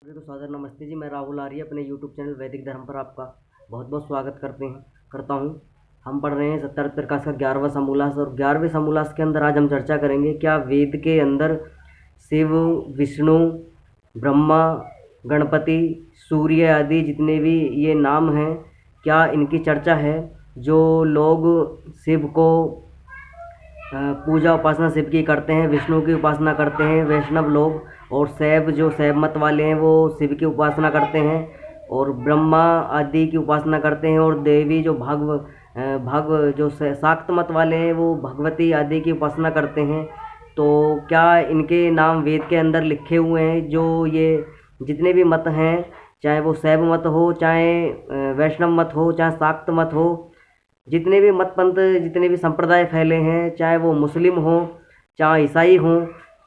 सभी को सादर नमस्ते जी। मैं राहुल आर्य अपने यूट्यूब चैनल वैदिक धर्म पर आपका बहुत बहुत स्वागत करता हूँ। हम पढ़ रहे हैं सत्तर प्रकाश का 11वां समूलास, और 11वें समूलास के अंदर आज हम चर्चा करेंगे क्या वेद के अंदर शिव, विष्णु, ब्रह्मा, गणपति, सूर्य आदि जितने भी ये नाम हैं, क्या इनकी चर्चा है। जो लोग शिव को पूजा उपासना शिव की करते हैं, विष्णु की उपासना करते हैं वैष्णव लोग, और शैव जो शैव मत वाले हैं वो शिव की उपासना करते हैं, और ब्रह्मा आदि की उपासना करते हैं, और देवी जो भाग जो शाक्त मत वाले हैं वो भगवती आदि की उपासना करते हैं। तो क्या इनके नाम वेद के अंदर लिखे हुए हैं। जो ये जितने भी मत हैं, चाहे वो शैव मत हो, चाहे वैष्णव मत हो, चाहे शाक्त मत हो, जितने भी मत पंथ, जितने भी संप्रदाय फैले हैं, चाहे वो मुस्लिम हो चाहे ईसाई हो,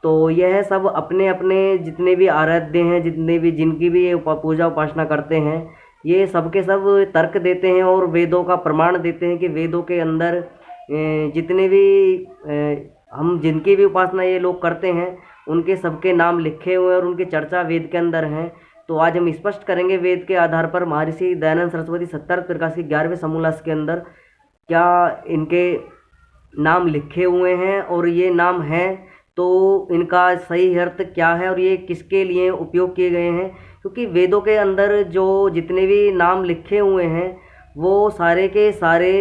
तो यह सब अपने अपने जितने भी आराध्य हैं, जितने भी जिनकी भी ये पूजा उपासना करते हैं, ये सबके सब तर्क देते हैं और वेदों का प्रमाण देते हैं कि वेदों के अंदर जितने भी हम जिनकी भी उपासना ये लोग करते हैं उनके सबके नाम लिखे हुए हैं और उनकी चर्चा वेद के अंदर है। तो आज हम स्पष्ट करेंगे वेद के आधार पर महर्षि दयानंद सरस्वती सत्तर प्रकाश की 11वें समूलास के अंदर क्या इनके नाम लिखे हुए हैं, और ये नाम हैं तो इनका सही अर्थ क्या है और ये किसके लिए उपयोग किए गए हैं। क्योंकि वेदों के अंदर जो जितने भी नाम लिखे हुए हैं वो सारे के सारे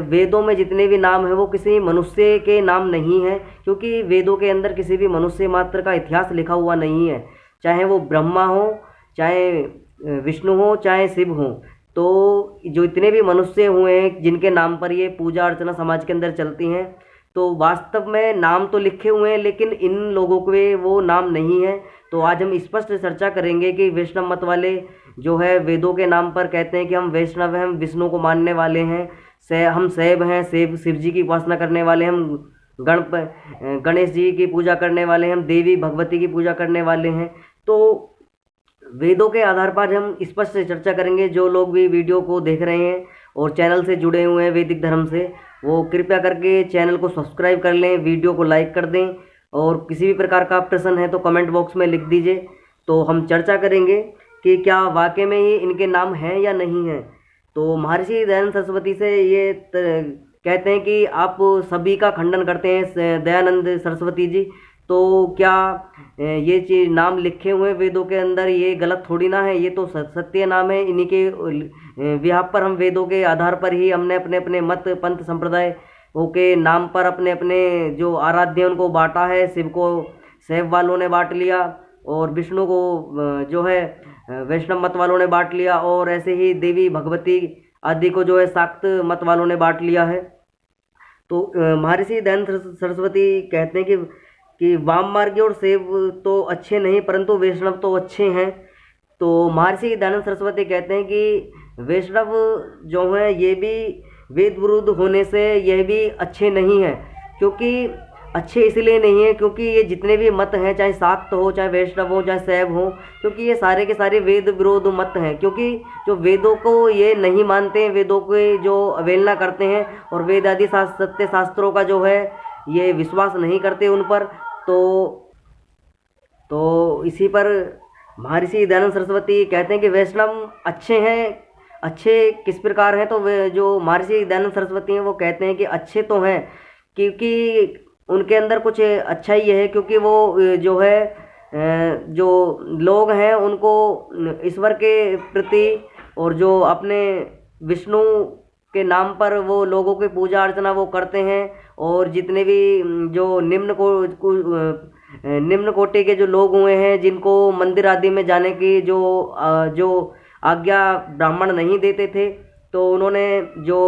वेदों में जितने भी नाम हैं वो किसी मनुष्य के नाम नहीं हैं, क्योंकि वेदों के अंदर किसी भी मनुष्य मात्र का इतिहास लिखा हुआ नहीं है। चाहे वो ब्रह्मा हो, चाहे विष्णु हो, चाहे शिव हो, तो जो इतने भी मनुष्य हुए हैं जिनके नाम पर ये पूजा अर्चना समाज के अंदर चलती हैं, तो वास्तव में नाम तो लिखे हुए हैं लेकिन इन लोगों के वो नाम नहीं है। तो आज हम स्पष्ट चर्चा करेंगे कि वैष्णव मत वाले जो है वेदों के नाम पर कहते हैं कि हम वैष्णव हैं, हम विष्णु को मानने वाले हैं, हम शैव हैं, शिव जी की उपासना करने वाले हैं, हम गणेश जी की पूजा करने वाले हैं, हम देवी भगवती की पूजा करने वाले हैं। तो वेदों के आधार पर हम स्पष्ट से चर्चा करेंगे। जो लोग भी वीडियो को देख रहे हैं और चैनल से जुड़े हुए हैं वैदिक धर्म से, वो कृपया करके चैनल को सब्सक्राइब कर लें, वीडियो को लाइक कर दें, और किसी भी प्रकार का प्रश्न है तो कमेंट बॉक्स में लिख दीजिए। तो हम चर्चा करेंगे कि क्या वाकई में ये इनके नाम हैं या नहीं हैं। तो महर्षि दयानंद सरस्वती से ये कहते हैं कि आप सभी का खंडन करते हैं दयानंद सरस्वती जी, तो क्या ये चीज नाम लिखे हुए वेदों के अंदर ये गलत थोड़ी ना है, ये तो सत्य नाम है। इन्हीं के विहार पर हम वेदों के आधार पर ही हमने अपने अपने मत पंथ संप्रदाय के नाम पर अपने अपने जो आराध्य उनको बांटा है। शिव को शैव वालों ने बांट लिया, और विष्णु को जो है वैष्णव मत वालों ने बांट लिया, और ऐसे ही देवी भगवती आदि को जो है शाक्त मत वालों ने बांट लिया है। तो महर्षि दयानंद सरस्वती कहते हैं कि वाम मार्गी और शैव तो अच्छे नहीं परंतु वैष्णव तो अच्छे हैं। तो महर्षि दयानंद सरस्वती कहते हैं कि वैष्णव जो हैं ये भी वेद विरुद्ध होने से यह भी अच्छे नहीं हैं। क्योंकि अच्छे इसलिए नहीं है क्योंकि ये जितने भी मत हैं, चाहे शाक्त हो, चाहे वैष्णव हो, चाहे शैव हो, क्योंकि ये सारे के सारे वेद विरोध मत हैं। क्योंकि जो वेदों को ये नहीं मानते हैं, वेदों के जो अवहेलना करते हैं, और वेद आदि सत्य शास्त्रों का जो है ये विश्वास नहीं करते उन पर। तो इसी पर महर्षि दयानंद सरस्वती कहते हैं कि वैष्णव अच्छे हैं। अच्छे किस प्रकार हैं, तो वे जो महर्षि दयानंद सरस्वती हैं वो कहते हैं कि अच्छे तो हैं क्योंकि उनके अंदर कुछ अच्छा ही है। क्योंकि वो जो है जो लोग हैं उनको ईश्वर के प्रति, और जो अपने विष्णु के नाम पर वो लोगों की पूजा अर्चना वो करते हैं, और जितने भी जो निम्न कोटि के जो लोग हुए हैं जिनको मंदिर आदि में जाने की जो आज्ञा ब्राह्मण नहीं देते थे, तो उन्होंने जो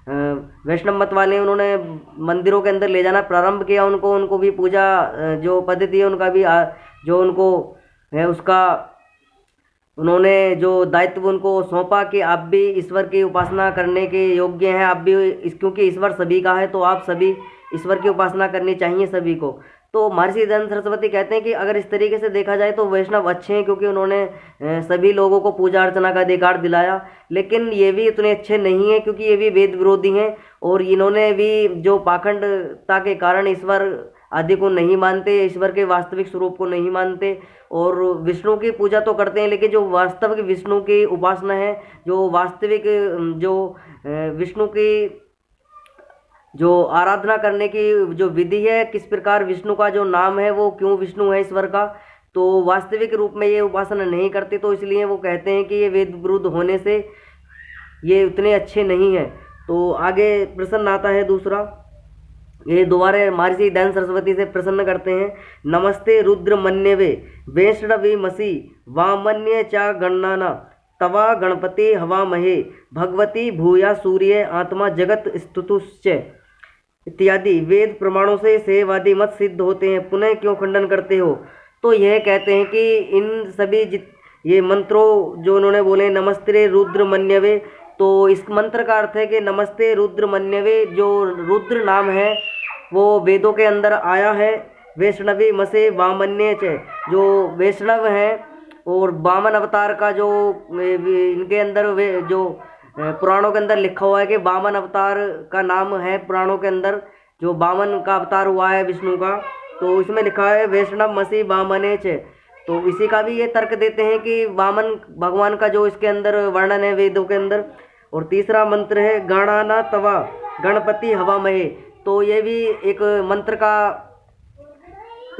वैष्णव मत वाले उन्होंने मंदिरों के अंदर ले जाना प्रारंभ किया। उनको भी पूजा जो पद्धति है उनका भी जो उनको है उसका उन्होंने जो दायित्व उनको सौंपा कि आप भी ईश्वर की उपासना करने के योग्य हैं। आप भी क्योंकि ईश्वर सभी का है तो आप सभी ईश्वर की उपासना करनी चाहिए सभी को। तो महर्षि दयानंद सरस्वती कहते हैं कि अगर इस तरीके से देखा जाए तो वैष्णव अच्छे हैं क्योंकि उन्होंने सभी लोगों को पूजा अर्चना का अधिकार दिलाया। लेकिन ये भी इतने अच्छे नहीं हैं क्योंकि ये भी वेद विरोधी हैं, और इन्होंने भी जो पाखंडता के कारण ईश्वर आदि को नहीं मानते, ईश्वर के वास्तविक स्वरूप को नहीं मानते, और विष्णु की पूजा तो करते हैं, लेकिन जो वास्तविक विष्णु की उपासना है, जो वास्तविक जो विष्णु की जो आराधना करने की जो विधि है, किस प्रकार विष्णु का जो नाम है वो क्यों विष्णु है ईश्वर का, तो वास्तविक रूप में ये उपासना नहीं करते, तो इसलिए वो कहते हैं कि ये वेद विरुद्ध होने से ये उतने अच्छे नहीं हैं। तो आगे प्रश्न आता है दूसरा, ये दोबारा महर्षि दयानंद सरस्वती से प्रसन्न करते हैं। नमस्ते रुद्र मन्यवे वैष्णवी मसी वामन्य चा गणना तवा गणपति हवामहे भगवती भूया सूर्य आत्मा जगत स्तुतुश्च इत्यादि वेद प्रमाणों से सेवादि मत सिद्ध होते हैं, पुनः क्यों खंडन करते हो। तो यह कहते हैं कि इन सभी ये मंत्रों जो उन्होंने बोले नमस्ते रुद्र मन्यवे, तो इस मंत्र का अर्थ है कि नमस्ते रुद्र मन्यवे, जो रुद्र नाम है वो वेदों के अंदर आया है। वैष्णवी मसे वामन्य च, जो वैष्णव हैं और वामन अवतार का जो इनके अंदर वे जो पुराणों के अंदर लिखा हुआ है कि वामन अवतार का नाम है पुराणों के अंदर, जो वामन का अवतार हुआ है विष्णु का, तो इसमें लिखा है वैष्णव मसी वामने च। तो इसी का भी ये तर्क देते हैं कि वामन भगवान का जो इसके अंदर वर्णन है वेदों के अंदर। और तीसरा मंत्र है गणाना तवा गणपति हवामहे, तो ये भी एक मंत्र का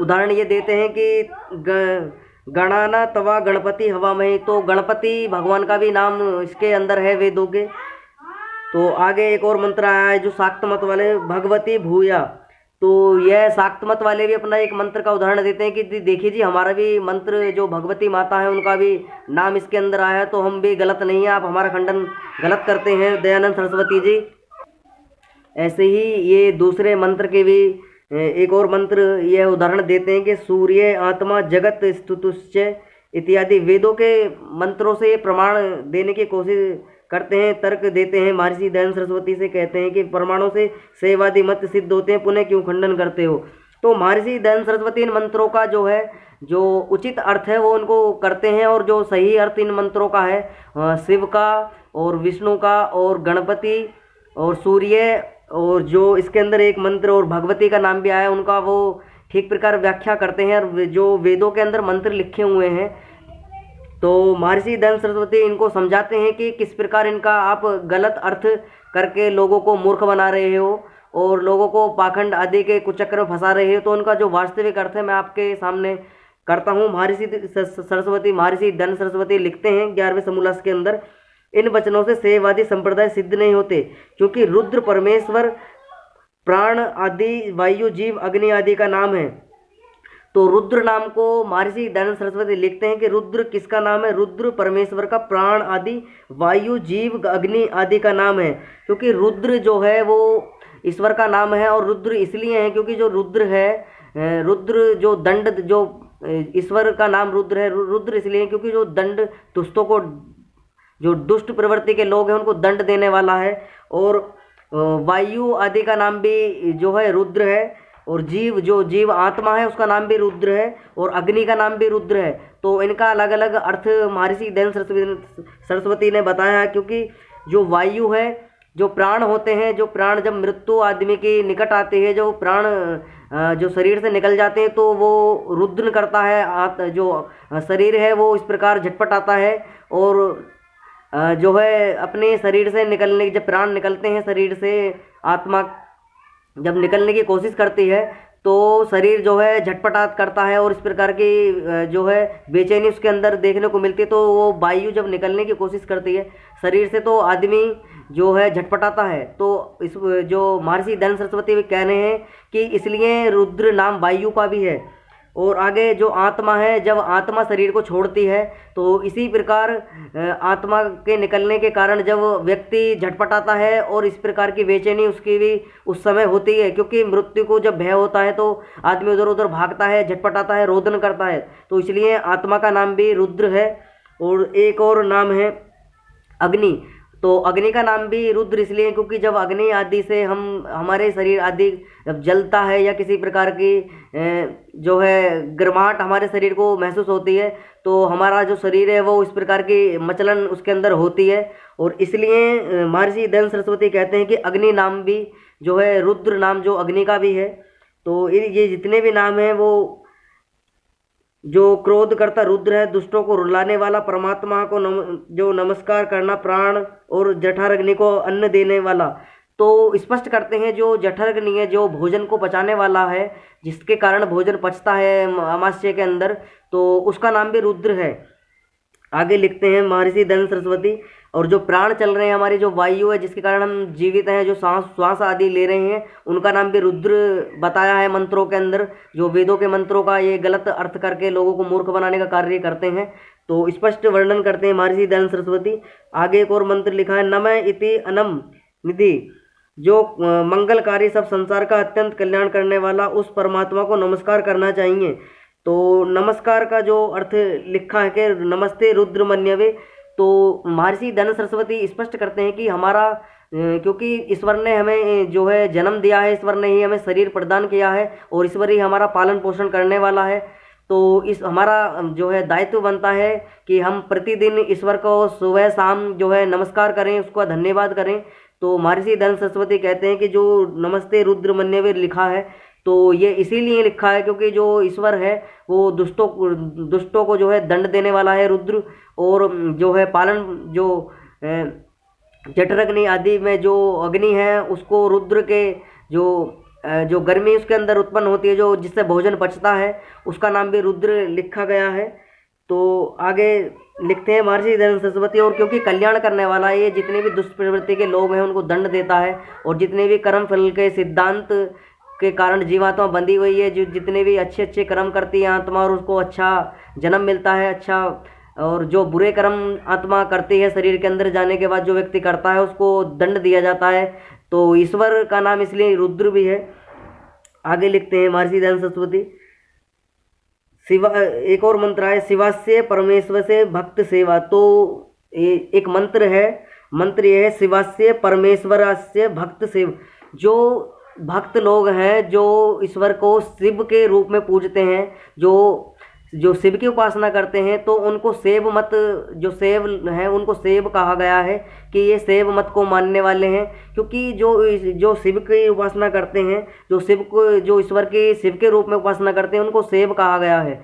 उदाहरण ये देते हैं कि गणाना तवा गणपति हवामहे, तो गणपति भगवान का भी नाम इसके अंदर है वेदों के। तो आगे एक और मंत्र आया है जो शाक्त मत वाले भगवती भूया, तो यह शाक्त मत वाले भी अपना एक मंत्र का उदाहरण देते हैं कि देखिए जी हमारा भी मंत्र जो भगवती माता है उनका भी नाम इसके अंदर आया है, तो हम भी गलत नहीं है, आप हमारा खंडन गलत करते हैं दयानंद सरस्वती जी। ऐसे ही ये दूसरे मंत्र के भी एक और मंत्र यह उदाहरण देते हैं कि सूर्य आत्मा जगत स्तुतुश्च इत्यादि वेदों के मंत्रों से प्रमाण देने की कोशिश करते हैं, तर्क देते हैं। महर्षि दयानंद सरस्वती से कहते हैं कि प्रमाणों से सेवादि मत सिद्ध होते हैं, पुनः क्यों खंडन करते हो। तो महर्षि दयानंद सरस्वती इन मंत्रों का जो है जो उचित अर्थ है वो उनको करते हैं, और जो सही अर्थ इन मंत्रों का है शिव का और विष्णु का और गणपति और सूर्य, और जो इसके अंदर एक मंत्र और भगवती का नाम भी आया उनका वो ठीक प्रकार व्याख्या करते हैं। और जो वेदों के अंदर मंत्र लिखे हुए हैं तो महर्षि दयानंद सरस्वती इनको समझाते हैं कि किस प्रकार इनका आप गलत अर्थ करके लोगों को मूर्ख बना रहे हो और लोगों को पाखंड आदि के कुचक्र में फंसा रहे हो। तो उनका जो वास्तविक अर्थ है मैं आपके सामने करता हूँ। महर्षि दयानंद सरस्वती लिखते हैं 11वें समूलास के अंदर, इन वचनों से सेवादी संप्रदाय सिद्ध नहीं होते, क्योंकि रुद्र परमेश्वर प्राण आदि वायु जीव अग्नि आदि का नाम है। तो रुद्र नाम को महर्षि दयानंद सरस्वती लिखते हैं कि रुद्र किसका नाम है, रुद्र परमेश्वर का प्राण आदि वायु जीव अग्नि आदि का नाम है। क्योंकि रुद्र जो है वो ईश्वर का नाम है, और रुद्र इसलिए है क्योंकि जो रुद्र है, रुद्र जो दंड, जो ईश्वर का नाम रुद्र है, रुद्र इसलिए क्योंकि जो दंड दुष्टों को, जो दुष्ट प्रवृत्ति के लोग हैं उनको दंड देने वाला है। और वायु आदि का नाम भी जो है रुद्र है, और जीव जो जीव आत्मा है उसका नाम भी रुद्र है, और अग्नि का नाम भी रुद्र है। तो इनका अलग अलग अर्थ महर्षि दयानंद सरस्वती ने बताया है। क्योंकि जो वायु है, जो प्राण होते हैं, जो प्राण जब मृत्यु आदमी के निकट आते हैं, जो प्राण जो शरीर से निकल जाते हैं तो वो रुद्र करता है, जो शरीर है वो इस प्रकार झटपटाता है। और जो है अपने शरीर से निकलने, जब प्राण निकलते हैं शरीर से, आत्मा जब निकलने की कोशिश करती है तो शरीर जो है झटपटात करता है, और इस प्रकार की जो है बेचैनी उसके अंदर देखने को मिलती है। तो वो वायु जब निकलने की कोशिश करती है शरीर से तो आदमी जो है झटपटाता है। तो इस जो महर्षि दयानंद सरस्वती भी कह रहे हैं कि इसलिए रुद्र नाम वायु का भी है। और आगे जो आत्मा है, जब आत्मा शरीर को छोड़ती है तो इसी प्रकार आत्मा के निकलने के कारण जब व्यक्ति झटपटाता है, और इस प्रकार की बेचैनी उसकी भी उस समय होती है। क्योंकि मृत्यु को जब भय होता है तो आदमी उधर उधर भागता है, झटपटाता है, रोदन करता है। तो इसलिए आत्मा का नाम भी रुद्र है। और एक और नाम है अग्नि, तो अग्नि का नाम भी रुद्र इसलिए क्योंकि जब अग्नि आदि से हमारे शरीर आदि जब जलता है या किसी प्रकार की जो है गर्माहट हमारे शरीर को महसूस होती है, तो हमारा जो शरीर है वो इस प्रकार की मचलन उसके अंदर होती है। और इसलिए महर्षि दयानंद सरस्वती कहते हैं कि अग्नि नाम भी जो है रुद्र नाम जो अग्नि का भी है। तो ये जितने भी नाम हैं वो जो क्रोध करता रुद्र है, दुष्टों को रुलाने वाला, परमात्मा को जो नमस्कार करना प्राण, और जठराग्नि को अन्न देने वाला। तो स्पष्ट करते हैं जो जठराग्नि है, जो भोजन को पचाने वाला है, जिसके कारण भोजन पचता है अमावस्या के अंदर, तो उसका नाम भी रुद्र है। आगे लिखते हैं महर्षि दंड सरस्वती। और जो प्राण चल रहे हैं, हमारी जो वायु है जिसके कारण हम जीवित हैं, जो सांस श्वास आदि ले रहे हैं, उनका नाम भी रुद्र बताया है मंत्रों के अंदर। जो वेदों के मंत्रों का ये गलत अर्थ करके लोगों को मूर्ख बनाने का कार्य करते हैं, तो स्पष्ट वर्णन करते हैं महर्षि दंड सरस्वती। आगे एक और मंत्र लिखा है, नमः इति अनम निधि, जो मंगलकारी सब संसार का अत्यंत कल्याण करने वाला उस परमात्मा को नमस्कार करना चाहिए। तो नमस्कार का जो अर्थ लिखा है कि नमस्ते रुद्र मन्यवे। तो महर्षि दंड सरस्वती स्पष्ट करते हैं कि हमारा क्योंकि ईश्वर ने हमें जो है जन्म दिया है, ईश्वर ने ही हमें शरीर प्रदान किया है, और ईश्वर ही हमारा पालन पोषण करने वाला है। तो इस हमारा जो है दायित्व बनता है कि हम प्रतिदिन ईश्वर को सुबह शाम जो है नमस्कार करें, उसका धन्यवाद करें। तो महर्षि दंड सरस्वती कहते हैं कि जो नमस्ते रुद्र मन्यवे लिखा है, तो ये इसीलिए लिखा है क्योंकि जो ईश्वर है वो दुष्टों को जो है दंड देने वाला है रुद्र, और जो है पालन जो जठराग्नि आदि में जो अग्नि है उसको रुद्र के जो गर्मी उसके अंदर उत्पन्न होती है, जो जिससे भोजन पचता है, उसका नाम भी रुद्र लिखा गया है। तो आगे लिखते हैं महर्षि दंड सरस्वती। और क्योंकि कल्याण करने वाला है, ये जितने भी दुष्प्रवृत्ति के लोग हैं उनको दंड देता है, और जितने भी कर्म फल के सिद्धांत के कारण जीवात्मा बंधी हुई है, जो जितने भी अच्छे अच्छे कर्म करती है आत्मा और उसको अच्छा जन्म मिलता है अच्छा, और जो बुरे कर्म आत्मा करती है शरीर के अंदर जाने के बाद जो व्यक्ति करता है उसको दंड दिया जाता है। तो ईश्वर का नाम इसलिए रुद्र भी है। आगे लिखते हैं महर्षि दंड सरस्वती। शिवा एक और मंत्र है, शिवास्य परमेश्वर से भक्त सेवा। तो एक मंत्र है, मंत्र ये है, शिवास्य परमेश्वर से भक्त सेवा। जो भक्त लोग हैं जो ईश्वर को शिव के रूप में पूजते हैं, जो शिव की उपासना करते हैं, तो उनको सेव मत, जो सेव हैं उनको सेव कहा गया है कि ये सेव मत को मानने वाले हैं। क्योंकि जो शिव की उपासना करते हैं, जो ईश्वर की शिव के रूप में उपासना करते हैं, उनको सेव कहा गया है।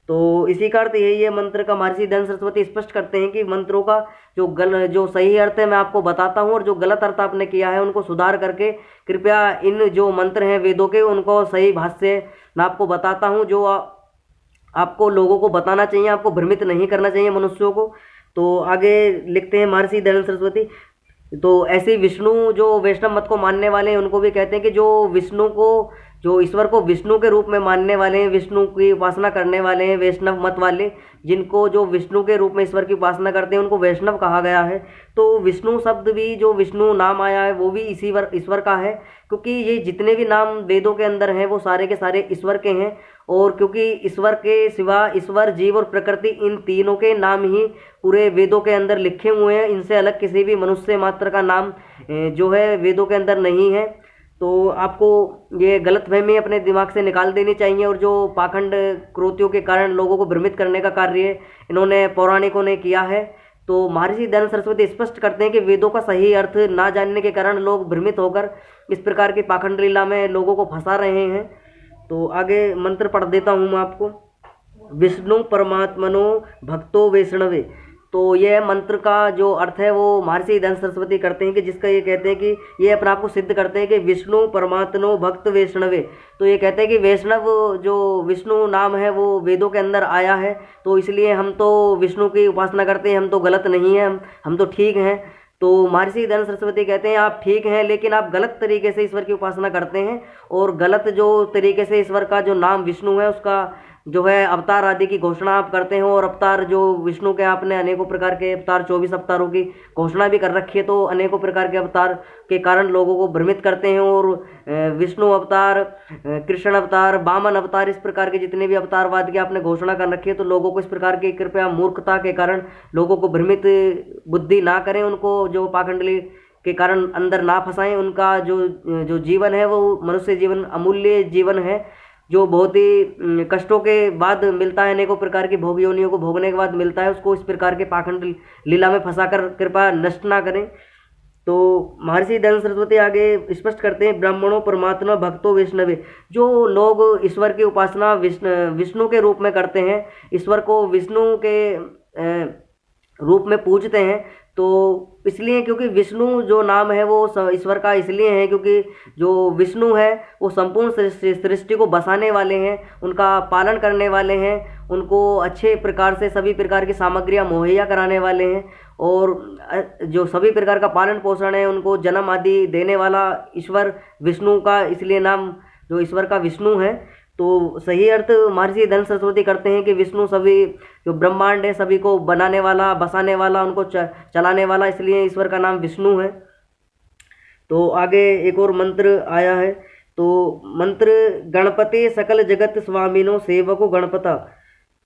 तो इसी का अर्थ यही है मंत्र का। महर्षि दंड सरस्वती स्पष्ट करते हैं कि मंत्रों का जो सही अर्थ है मैं आपको बताता हूँ, और जो गलत अर्थ आपने किया है उनको सुधार करके कृपया इन जो मंत्र हैं वेदों के उनको सही भाष्य मैं आपको बताता हूँ, जो आपको लोगों को बताना चाहिए, आपको भ्रमित नहीं करना चाहिए मनुष्यों को। तो आगे लिखते हैं महर्षि दंड सरस्वती। तो ऐसे विष्णु जो वैष्णव मत को मानने वाले हैं उनको भी कहते हैं कि जो ईश्वर को विष्णु के रूप में मानने वाले हैं, विष्णु की उपासना करने वाले हैं, वैष्णव मत वाले, जिनको जो विष्णु के रूप में ईश्वर की उपासना करते हैं उनको वैष्णव कहा गया है। तो विष्णु शब्द भी, जो विष्णु नाम आया है वो भी इसी ईश्वर का है, क्योंकि ये जितने भी नाम वेदों के अंदर हैं वो सारे के सारे ईश्वर के हैं। और क्योंकि ईश्वर के सिवा ईश्वर, जीव और प्रकृति, इन तीनों के नाम ही पूरे वेदों के अंदर लिखे हुए हैं। इनसे अलग किसी भी मनुष्य मात्र का नाम जो है वेदों के अंदर नहीं है। तो आपको ये गलतफहमी अपने दिमाग से निकाल देनी चाहिए, और जो पाखंड कृत्यों के कारण लोगों को भ्रमित करने का कार्य इन्होंने पौराणिकों ने किया है। तो महर्षि दंड सरस्वती स्पष्ट करते हैं कि वेदों का सही अर्थ ना जानने के कारण लोग भ्रमित होकर इस प्रकार की पाखंड लीला में लोगों को फंसा रहे हैं। तो आगे मंत्र पढ़ देता हूँ मैं आपको। विष्णु परमात्मनो भक्तो वैष्णवे। तो यह मंत्र का जो अर्थ है वो महर्षि दंड सरस्वती करते हैं कि जिसका ये कहते हैं कि ये अपने आप को सिद्ध करते हैं कि विष्णु परमात्मनो भक्त वैष्णवे। तो ये कहते हैं कि वैष्णव जो विष्णु नाम है वो वेदों के अंदर आया है, तो इसलिए हम तो विष्णु की उपासना करते हैं, हम तो गलत नहीं हैं, हम तो ठीक हैं। तो महर्षि दंड सरस्वती कहते हैं आप ठीक हैं, लेकिन आप गलत तरीके से ईश्वर की उपासना करते हैं, और गलत जो तरीके से ईश्वर का जो नाम विष्णु है उसका जो है अवतार आदि की घोषणा आप करते हैं। और अवतार जो विष्णु के आपने अनेकों प्रकार के अवतार, 24 अवतारों की घोषणा भी कर रखी है। तो अनेकों प्रकार के अवतार के कारण लोगों को भ्रमित करते हैं, और विष्णु अवतार, कृष्ण अवतार, वामन अवतार, इस प्रकार के जितने भी अवतारवाद की आपने घोषणा कर रखी है, तो लोगों को इस प्रकार की कृपया मूर्खता के कारण लोगों को भ्रमित बुद्धि ना करें, उनको जो पाखंडली के कारण अंदर ना फंसाएं। उनका जो जीवन है वो मनुष्य जीवन अमूल्य जीवन है, जो बहुत ही कष्टों के बाद मिलता है, अनेकों प्रकार की भोग योनियों को भोगने के बाद मिलता है, उसको इस प्रकार के पाखंड लीला में फंसाकर कृपया नष्ट ना करें। तो महर्षि दयानंद सरस्वती आगे स्पष्ट करते हैं, ब्राह्मणों परमात्मा भक्तो वैष्णवे। जो लोग ईश्वर की उपासना विष्णु के रूप में करते हैं, ईश्वर को विष्णु के रूप में पूजते हैं, तो इसलिए क्योंकि विष्णु जो नाम है वो ईश्वर का इसलिए है क्योंकि जो विष्णु है वो संपूर्ण सृष्टि को बसाने वाले हैं, उनका पालन करने वाले हैं, उनको अच्छे प्रकार से सभी प्रकार की सामग्रियां मुहैया कराने वाले हैं, और जो सभी प्रकार का पालन पोषण है उनको जन्म आदि देने वाला ईश्वर विष्णु का इसलिए नाम जो ईश्वर का विष्णु है। तो सही अर्थ महर्षि दयानंद सरस्वती करते हैं कि विष्णु सभी जो ब्रह्मांड है सभी को बनाने वाला, बसाने वाला, उनको चलाने वाला, इसलिए ईश्वर का नाम विष्णु है। तो आगे एक और मंत्र आया है, तो मंत्र गणपति सकल जगत स्वामिनो सेवको गणपता।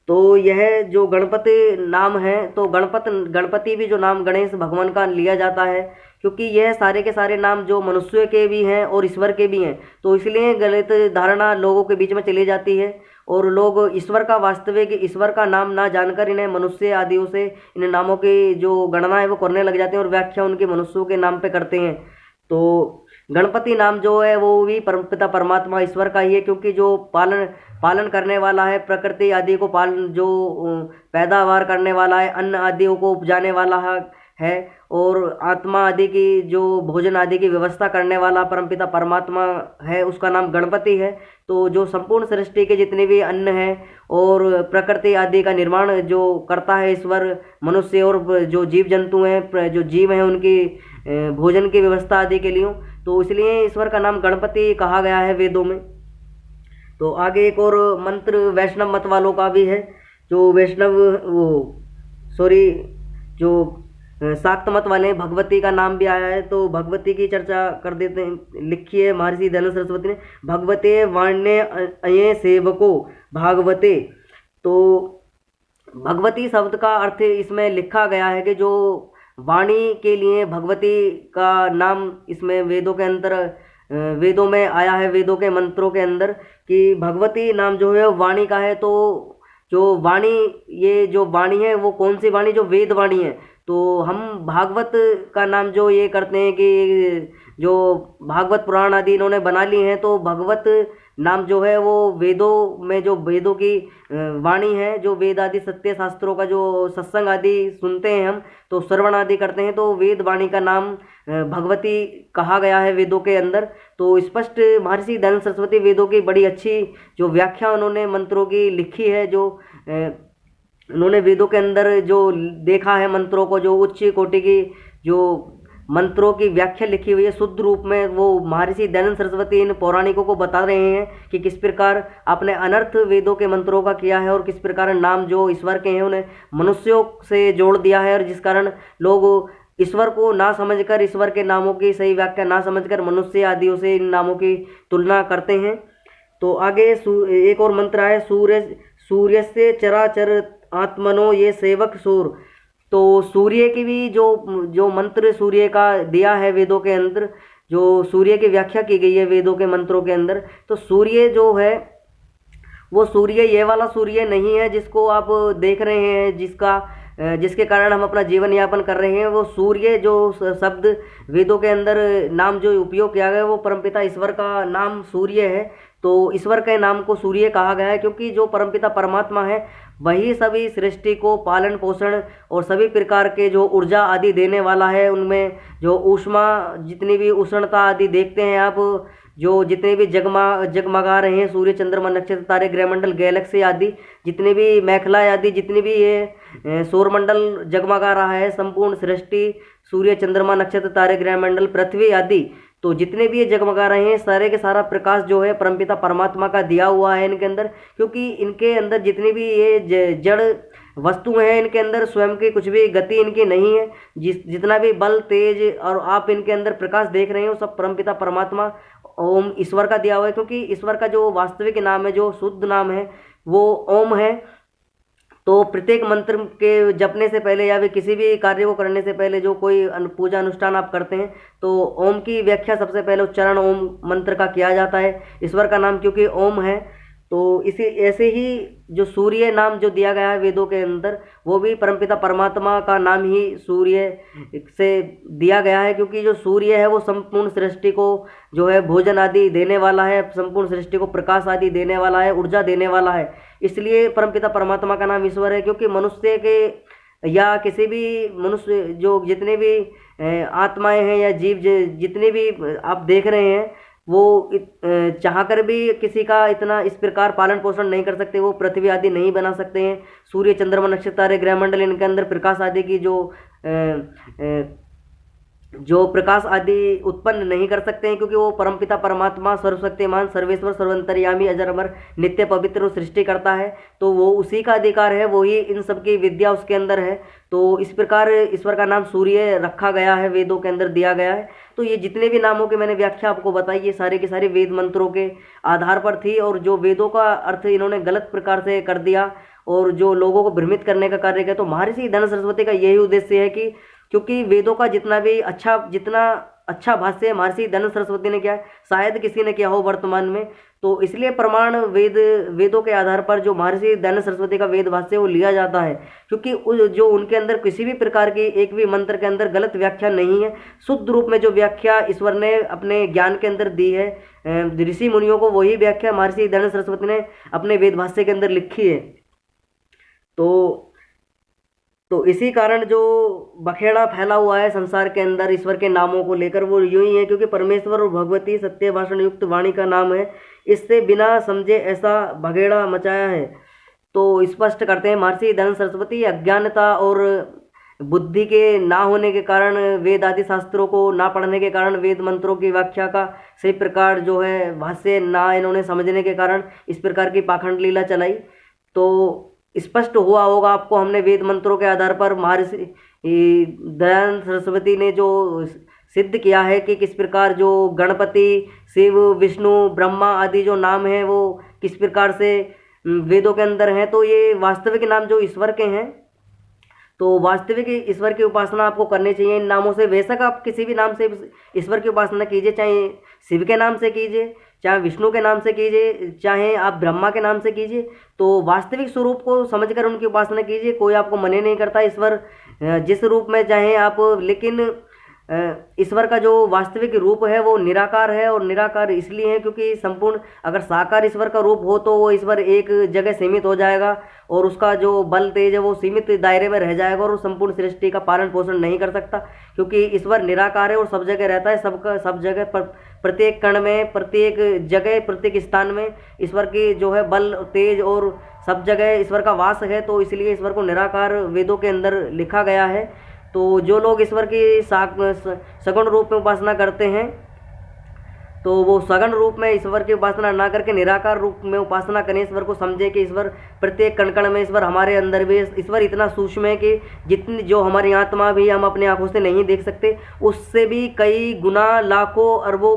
तो यह जो गणपति नाम है, तो गणपति भी जो नाम गणेश भगवान का लिया जाता है, क्योंकि यह सारे के सारे नाम जो मनुष्य के भी हैं और ईश्वर के भी हैं, तो इसलिए गलत धारणा लोगों के बीच में चली जाती है और लोग ईश्वर का वास्तविक ईश्वर का नाम ना जानकर इन्हें मनुष्य आदियों से इन नामों की जो गणना है वो करने लग जाते हैं और व्याख्या उनके मनुष्यों के नाम पे करते हैं। तो गणपति नाम जो है वो भी परमपिता परमात्मा ईश्वर का ही है, क्योंकि जो पालन करने वाला है, प्रकृति आदि को जो पैदावार करने वाला है, अन्न आदियों को उपजाने वाला है और आत्मा आदि की जो भोजन आदि की व्यवस्था करने वाला परमपिता परमात्मा है, उसका नाम गणपति है। तो जो संपूर्ण सृष्टि के जितने भी अन्न हैं और प्रकृति आदि का निर्माण जो करता है ईश्वर, मनुष्य और जो जीव जंतु हैं, जो जीव हैं, उनकी भोजन की व्यवस्था आदि के लिए, तो इसलिए ईश्वर का नाम गणपति कहा गया है वेदों में। तो आगे एक और मंत्र वैष्णव मत वालों का भी है, जो वैष्णव जो शाक्त मत वाले हैं, भगवती का नाम भी आया है। तो भगवती की चर्चा कर देते हैं, लिखी है महर्षि दयानंद सरस्वती ने, भगवते वाण्य अये सेवको भागवते। तो भगवती शब्द का अर्थ इसमें लिखा गया है कि जो वाणी के लिए भगवती का नाम इसमें वेदों में आया है, वेदों के मंत्रों के अंदर, कि भगवती नाम जो है वाणी का है। तो जो वाणी, ये जो वाणी है वो कौन सी वाणी, जो वेद वाणी है। तो हम भागवत का नाम जो ये करते हैं कि जो भागवत पुराण आदि इन्होंने बना ली हैं, तो भगवत नाम जो है वो वेदों में जो वेदों की वाणी है, जो वेद आदि सत्य शास्त्रों का जो सत्संग आदि सुनते हैं हम, तो श्रवण आदि करते हैं, तो वेद वाणी का नाम भगवती कहा गया है वेदों के अंदर। तो स्पष्ट महर्षि दयानंद सरस्वती वेदों की बड़ी अच्छी जो व्याख्या उन्होंने मंत्रों की लिखी है, जो उन्होंने वेदों के अंदर जो देखा है मंत्रों को, जो उच्च कोटि की जो मंत्रों की व्याख्या लिखी हुई है शुद्ध रूप में, वो महर्षि दयानंद सरस्वती इन पौराणिकों को बता रहे हैं कि किस प्रकार आपने अनर्थ वेदों के मंत्रों का किया है और किस प्रकार नाम जो ईश्वर के हैं उन्हें मनुष्यों से जोड़ दिया है, और जिस कारण लोग ईश्वर को ना समझकर, ईश्वर के नामों की सही व्याख्या ना समझकर मनुष्य आदियों से इन नामों की तुलना करते हैं। तो आगे एक और मंत्र है, सूर्य से चराचर आत्मनो ये सेवक सूर। तो सूर्य की भी जो मंत्र सूर्य का दिया है वेदों के अंदर, जो सूर्य की व्याख्या की गई है वेदों के मंत्रों के अंदर, तो सूर्य जो है वो सूर्य ये वाला सूर्य नहीं है जिसको आप देख रहे हैं, जिसके कारण हम अपना जीवन यापन कर रहे हैं। वो सूर्य जो शब्द वेदों के अंदर नाम जो उपयोग किया गया वो परमपिता ईश्वर का नाम सूर्य है। तो ईश्वर के नाम को सूर्य कहा गया है क्योंकि जो परमपिता परमात्मा है वही सभी सृष्टि को पालन पोषण और सभी प्रकार के जो ऊर्जा आदि देने वाला है। उनमें जो ऊष्मा, जितनी भी उष्णता आदि देखते हैं आप, जो जितने भी जगमगा रहे हैं सूर्य चंद्रमा नक्षत्र तारे ग्रहमंडल गैलेक्सी आदि, जितने भी मेखला आदि, जितनी भी ये सौरमंडल जगमगा रहा है, संपूर्ण सृष्टि सूर्य चंद्रमा नक्षत्र तारे ग्रहमंडल पृथ्वी आदि, तो जितने भी ये जगमगा रहे हैं सारे के सारा प्रकाश जो है परमपिता परमात्मा का दिया हुआ है इनके अंदर। क्योंकि इनके अंदर जितनी भी ये जड़ वस्तुएं हैं, इनके अंदर स्वयं की कुछ भी गति इनकी नहीं है। जितना भी बल तेज और आप इनके अंदर प्रकाश देख रहे हो सब परमपिता परमात्मा ओम ईश्वर का दिया हुआ है। क्योंकि ईश्वर का जो वास्तविक नाम है, जो शुद्ध नाम है, वो ओम है। तो प्रत्येक मंत्र के जपने से पहले या फिर किसी भी कार्य को करने से पहले जो कोई पूजा अनुष्ठान आप करते हैं तो ओम की व्याख्या सबसे पहले उच्चारण ओम मंत्र का किया जाता है। ईश्वर का नाम क्योंकि ओम है, तो इसी ऐसे ही जो सूर्य नाम जो दिया गया है वेदों के अंदर, वो भी परमपिता परमात्मा का नाम ही सूर्य से दिया गया है, क्योंकि जो सूर्य है वो संपूर्ण सृष्टि को जो है भोजन आदि देने वाला है, संपूर्ण सृष्टि को प्रकाश आदि देने वाला है, ऊर्जा देने वाला है। इसलिए परमपिता परमात्मा का नाम ईश्वर है, क्योंकि मनुष्य के या किसी भी मनुष्य जो जितने भी आत्माएं हैं या जीव जितने भी आप देख रहे हैं, वो चाह कर भी किसी का इतना इस प्रकार पालन पोषण नहीं कर सकते, वो पृथ्वी आदि नहीं बना सकते हैं। सूर्य चंद्रमा नक्षत्र तारे ग्रह मंडल इनके अंदर प्रकाश आदि की जो प्रकाश आदि उत्पन्न नहीं कर सकते हैं, क्योंकि वो परमपिता परमात्मा सर्वशक्तिमान सर्वेश्वर सर्वंतर्यामी अजर अमर नित्य पवित्र सृष्टि करता है, तो वो उसी का अधिकार है, वही इन सब की विद्या उसके अंदर है। तो इस प्रकार ईश्वर का नाम सूर्य रखा गया है, वेदों के अंदर दिया गया है। तो ये जितने भी नामों की मैंने व्याख्या आपको बताई, ये सारे के सारे वेद मंत्रों के आधार पर थी, और जो वेदों का अर्थ इन्होंने गलत प्रकार से कर दिया और जो लोगों को भ्रमित करने का कार्य किया। तो महर्षि धन सरस्वती का यही उद्देश्य है कि क्योंकि वेदों का जितना अच्छा भाष्य महर्षि धन सरस्वती ने किया है, शायद किसी ने किया हो वर्तमान में, तो इसलिए प्रमाण वेदों के आधार पर जो महर्षि धन सरस्वती का वेद भाष्य वो लिया जाता है, क्योंकि जो उनके अंदर किसी भी प्रकार की एक भी मंत्र के अंदर गलत व्याख्या नहीं है। शुद्ध रूप में जो व्याख्या ईश्वर ने अपने ज्ञान के अंदर दी है ऋषि मुनियों को, वही व्याख्या महर्षि धन सरस्वती ने अपने वेद भाष्य के अंदर लिखी है। तो इसी कारण जो बखेड़ा फैला हुआ है संसार के अंदर ईश्वर के नामों को लेकर, वो यूं ही है, क्योंकि परमेश्वर और भगवती सत्य भाषण युक्त वाणी का नाम है, इससे बिना समझे ऐसा बखेड़ा मचाया है। तो स्पष्ट करते हैं महर्षि धन सरस्वती, अज्ञानता और बुद्धि के ना होने के कारण, वेद आदि शास्त्रों को ना पढ़ने के कारण, वेद मंत्रों की व्याख्या का सही प्रकार जो है भाष्य ना इन्होंने समझने के कारण इस प्रकार की पाखंड लीला चलाई। तो स्पष्ट हुआ होगा आपको, हमने वेद मंत्रों के आधार पर महर्षि दयानंद सरस्वती ने जो सिद्ध किया है कि किस प्रकार जो गणपति, शिव, विष्णु, ब्रह्मा आदि जो नाम हैं वो किस प्रकार से वेदों के अंदर हैं। तो ये वास्तविक नाम जो ईश्वर के हैं, तो वास्तविक ईश्वर की उपासना आपको करनी चाहिए इन नामों से। बेशक आप किसी भी नाम से ईश्वर की उपासना कीजिए, चाहे शिव के नाम से कीजिए, चाहे विष्णु के नाम से कीजिए, चाहे आप ब्रह्मा के नाम से कीजिए, तो वास्तविक स्वरूप को समझकर उनकी उपासना कीजिए। कोई आपको मना नहीं करता, ईश्वर जिस रूप में चाहे आप, लेकिन ईश्वर का जो वास्तविक रूप है वो निराकार है, और निराकार इसलिए है क्योंकि संपूर्ण अगर साकार ईश्वर का रूप हो तो वो ईश्वर एक जगह सीमित हो जाएगा, और उसका जो बल तेज है वो सीमित दायरे में रह जाएगा, और वो संपूर्ण सृष्टि का पालन पोषण नहीं कर सकता, क्योंकि ईश्वर निराकार है और सब जगह रहता है, सब जगह प्रत्येक कण में, प्रत्येक जगह, प्रत्येक स्थान में ईश्वर की जो है बल तेज और सब जगह ईश्वर का वास है। तो इसलिए ईश्वर को निराकार वेदों के अंदर लिखा गया है। तो जो लोग ईश्वर की सगुण रूप में उपासना करते हैं, तो वो सगुण रूप में ईश्वर की उपासना ना करके निराकार रूप में उपासना करें, ईश्वर को समझे कि ईश्वर प्रत्येक कण कण में, ईश्वर हमारे अंदर भी, ईश्वर इतना सूक्ष्म है कि जितनी जो हमारी आत्मा भी हम अपनी आंखों से नहीं देख सकते, उससे भी कई गुना, लाखों, अरबों,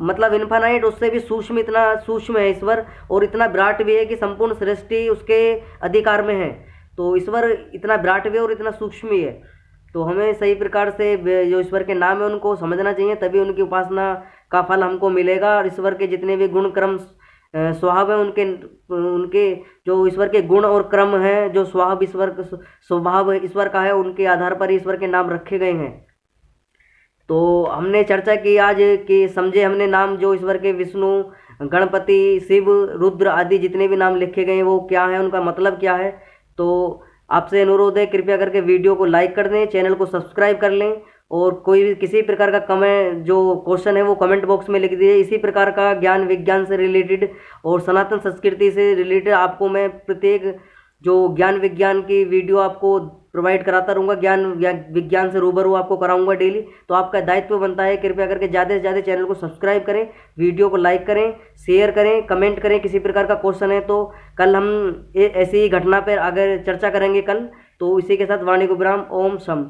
मतलब इन्फानाइट, उससे भी सूक्ष्म, इतना सूक्ष्म है ईश्वर, और इतना विराट भी है कि संपूर्ण सृष्टि उसके अधिकार में है। तो ईश्वर इतना विराट भी है और इतना सूक्ष्म भी है। तो हमें सही प्रकार से जो ईश्वर के नाम है उनको समझना चाहिए, तभी उनकी उपासना का फल हमको मिलेगा। और ईश्वर के जितने भी गुण क्रम स्वभाव है, उनके जो ईश्वर के गुण और क्रम हैं, जो स्वभाव ईश्वर का है, उनके आधार पर ईश्वर के नाम रखे गए हैं। तो हमने चर्चा की आज कि समझे हमने नाम जो ईश्वर के, विष्णु, गणपति, शिव, रुद्र आदि जितने भी नाम लिखे गए हैं वो क्या है, उनका मतलब क्या है। तो आपसे अनुरोध है, कृपया करके वीडियो को लाइक कर दें, चैनल को सब्सक्राइब कर लें, और कोई भी किसी प्रकार का कमेंट, जो क्वेश्चन है वो कमेंट बॉक्स में लिख दीजिए। इसी प्रकार का ज्ञान विज्ञान से रिलेटेड और सनातन संस्कृति से रिलेटेड आपको मैं प्रत्येक जो ज्ञान विज्ञान की वीडियो आपको प्रोवाइड कराता रहूँगा, ज्ञान विज्ञान से रूबरू आपको कराऊंगा डेली। तो आपका दायित्व बनता है कृपया करके ज़्यादा से ज़्यादा चैनल को सब्सक्राइब करें, वीडियो को लाइक करें, शेयर करें, कमेंट करें। किसी प्रकार का क्वेश्चन है तो कल हम ऐसी ही घटना पर आगे चर्चा करेंगे कल। तो इसी के साथ वाणी को विराम। ओम शम।